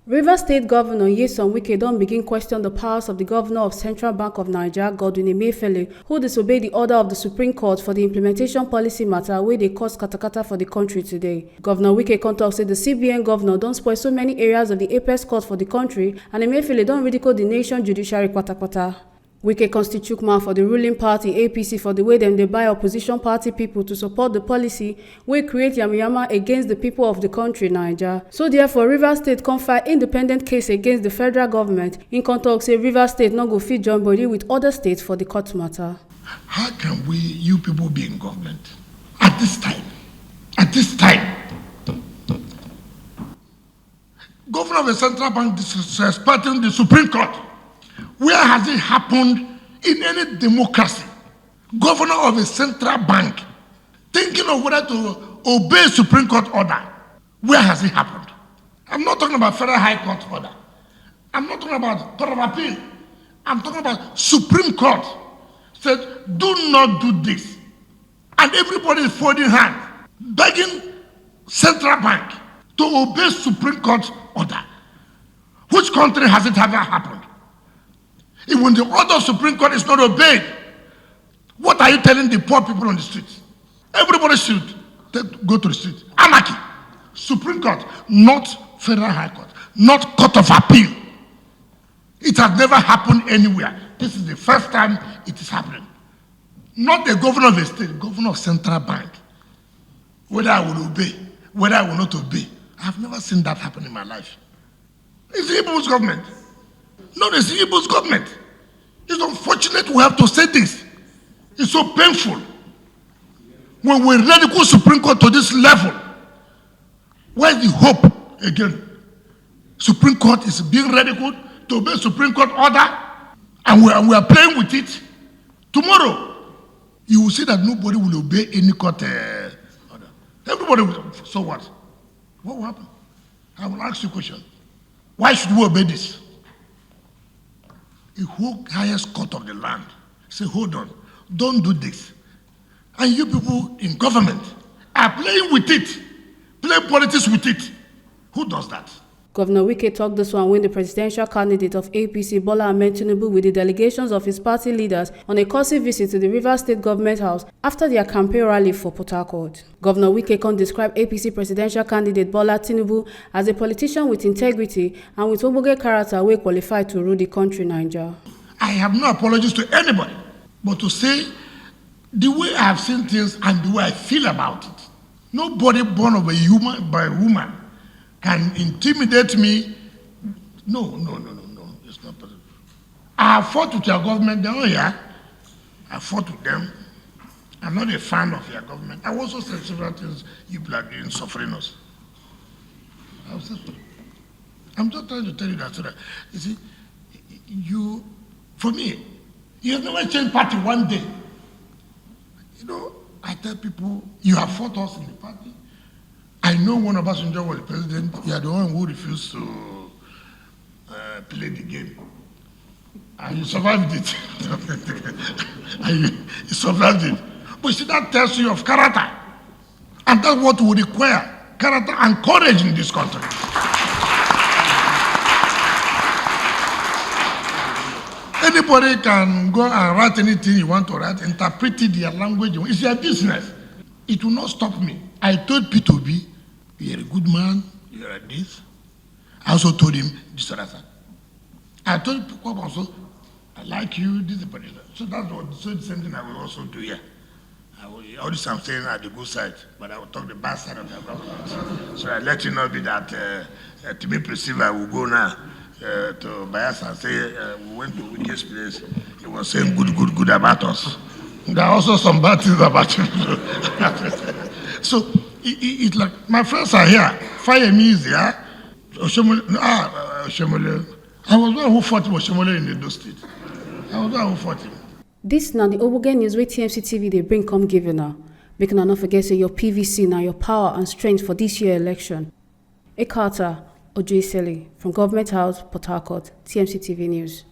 Rivers State Governor Wike don begin question the powers of the Governor of Central Bank of Naija, Govunmet Wey, who disobeyed the order of the Supreme Court for the implementation policy matter wey dey cause katakata for the country today. Governor Wike come tok say the CBN governor don spoil so many areas of the APC court for the country, and Emefiele don ridicule the nation judiciary patapata. Wike constitute man for the ruling party APC for the way dem dey buy opposition party people to support the policy wey create yamayama against the people of the country Naija. So therefore, Rivers State come file independent case against the federal government. In come tok say Rivers State no go fit join body with other states for the court matter. How can you people be in government at this time? At this time, Governor of the Central Bank disrespecting the Supreme Court. Where has it happened in any democracy? Governor of a central bank thinking of whether to obey Supreme Court order. Where has it happened? I'm not talking about Federal High Court order. I'm not talking about Court of Appeal. I'm talking about Supreme Court said, do not do this. And everybody is folding hands, begging central bank to obey Supreme Court order. Which country has it ever happened? When the order of Supreme Court is not obeyed, what are you telling the poor people on the streets? Everybody should go to the street. Anarchy. Supreme Court, not Federal High Court, not Court of Appeal. It has never happened anywhere. This is the first time it is happening. Not the governor of the state, governor of Central Bank. Whether I will obey, whether I will not obey. I have never seen that happen in my life. It's the Igbo's government. No, it's the Igbo's government. It's unfortunate we have to say this. It's so painful. When we ridicule Supreme Court to this level, where's the hope again? Supreme Court is being ridiculed to obey Supreme Court order, and we are playing with it. Tomorrow, you will see that nobody will obey any court order. Everybody will. So what? What will happen? I will ask you a question. Why should we obey this? The whole highest court of the land say, hold on, don't do this. And you people in government are playing with it, playing politics with it. Who does that? Governor Wike talked this one when the presidential candidate of APC, Bola Ahmed Tinubu, with the delegations of his party leaders on a courtesy visit to the Rivers State Government House after their campaign rally for Port Harcourt. Governor Wike can describe APC presidential candidate Bola Tinubu as a politician with integrity and with ogbonge character wey qualified to rule the country Naija. I have no apologies to anybody, but to say the way I have seen things and the way I feel about it. Nobody born of by a woman can intimidate me. No. It's not possible. I have fought with your government. They're all here. I fought with them. I'm not a fan of your government. I also said several things you people are doing, suffering us. I'm just trying to tell you that so that, you see, for me, you have never changed party one day. You know, I tell people, you have fought us in the party. I know when Obasanjo was the president, you are the one who refused to play the game. And you survived it. You survived it. But see, that tells you of character. And that's what we require, character and courage in this country. Anybody can go and write anything you want to write, interpret it their language. It's their business. It will not stop me. I told P2B, you're a good man, you're like this. I also told him this other thing. I told people also, I like you, this is the position. So that's the same thing I will also do here. All this I'm saying at the good side, but I will talk the bad side of the government. So I let you know that to be perceived, I will go now to Bias and say, we went to Wike's place. He was saying good about us. There are also some bad things about you. So it's like, my friends are here. Fire me is here. Oshomole. I was one who fought Oshomole in the state. I was one who fought him. This now the ogbonge news wey TMC TV they bring come give you now. Make una not forget say your PVC now your power and strength for this year election. Ekata Ojoisele from Government House, Port Harcourt, TMC TV News.